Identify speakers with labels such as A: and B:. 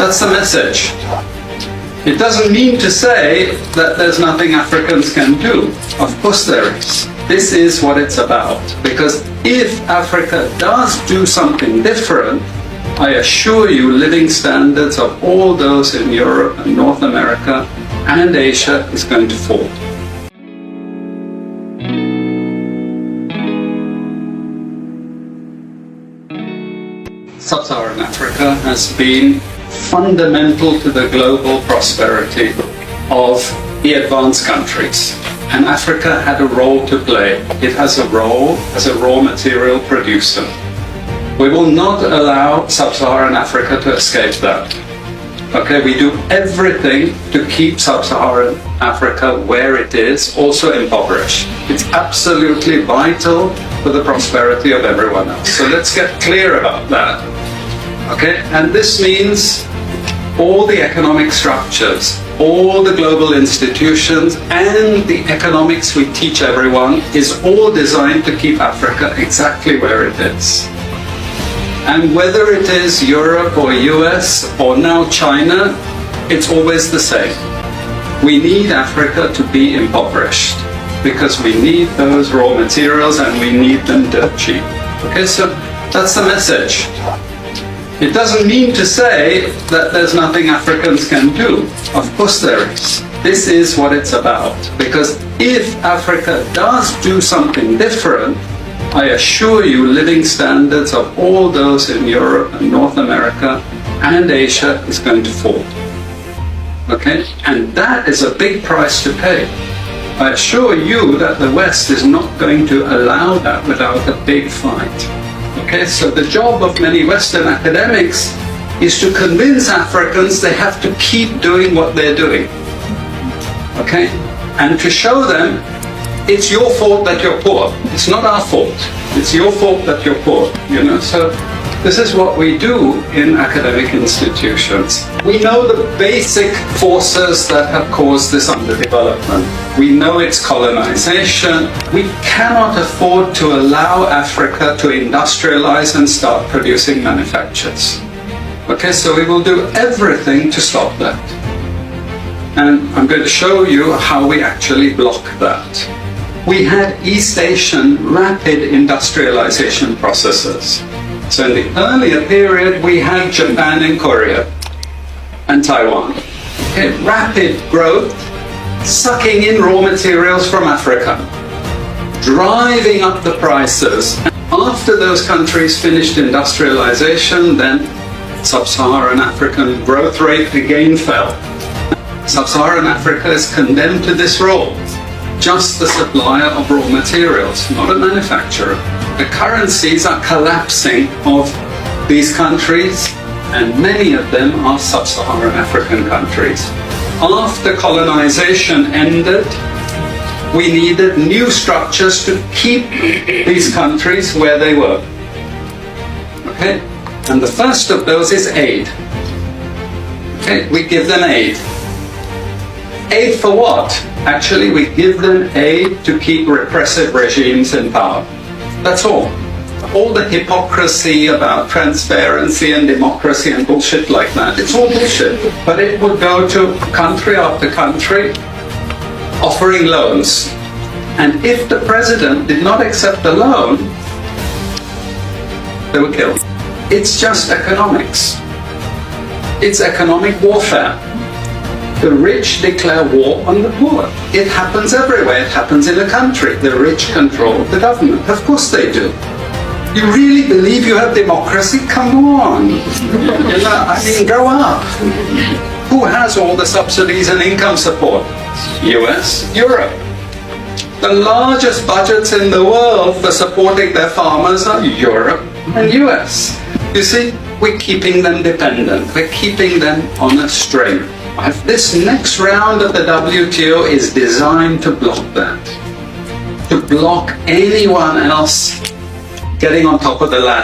A: That's the message. It doesn't mean to say that there's nothing Africans can do. Of course there is. This is what it's about. Because if Africa does do something different, I assure you living standards of all those in Europe and North America and Asia is going to fall. Sub-Saharan Africa has been fundamental to the global prosperity of the advanced countries. And Africa had a role to play. It has a role as a raw material producer. We will not allow Sub-Saharan Africa to escape that. Okay, we do everything to keep Sub-Saharan Africa where it is, also impoverished. It's absolutely vital for the prosperity of everyone else. So let's get clear about that. Okay, and this means all the economic structures, all the global institutions, and the economics we teach everyone is all designed to keep Africa exactly where it is. And whether it is Europe or US or now China, it's always the same. We need Africa to be impoverished because we need those raw materials and we need them dirt cheap. Okay, so that's the message. It doesn't mean to say that there's nothing Africans can do. Of course there is. This is what it's about. Because if Africa does do something different, I assure you living standards of all those in Europe and North America and Asia is going to fall. Okay? And that is a big price to pay. I assure you that the West is not going to allow that without a big fight. Okay, so the job of many Western academics is to convince Africans they have to keep doing what they're doing. Okay? And to show them it's your fault that you're poor. It's not our fault. It's your fault that you're poor. You know, so this is what we do in academic institutions. We know the basic forces that have caused this underdevelopment. We know it's colonization. We cannot afford to allow Africa to industrialize and start producing manufactures. Okay, so we will do everything to stop that. And I'm going to show you how we actually block that. We had East Asian rapid industrialization processes. So in the earlier period, we had Japan and Korea and Taiwan. Okay, rapid growth, sucking in raw materials from Africa, driving up the prices. After those countries finished industrialization, then Sub-Saharan African growth rate again fell. Sub-Saharan Africa is condemned to this role. Just the supplier of raw materials, not a manufacturer. The currencies are collapsing of these countries, and many of them are Sub-Saharan African countries. After colonization ended, we needed new structures to keep these countries where they were. Okay? And the first of those is aid. Okay? We give them aid. Aid for what? Actually, we give them aid to keep repressive regimes in power. That's all. All the hypocrisy about transparency and democracy and bullshit like that, it's all bullshit. But it would go to country after country offering loans. And if the president did not accept the loan, they were killed. It's just economics. It's economic warfare. The rich declare war on the poor. It happens everywhere. It happens in a country. The rich control the government. Of course they do. You really believe you have democracy? Come on. You know, I mean, grow up. Who has all the subsidies and income support? US, Europe. The largest budgets in the world for supporting their farmers are Europe and US. You see, we're keeping them dependent. We're keeping them on a string. This next round of the WTO is designed to block that. To block anyone else getting on top of the ladder.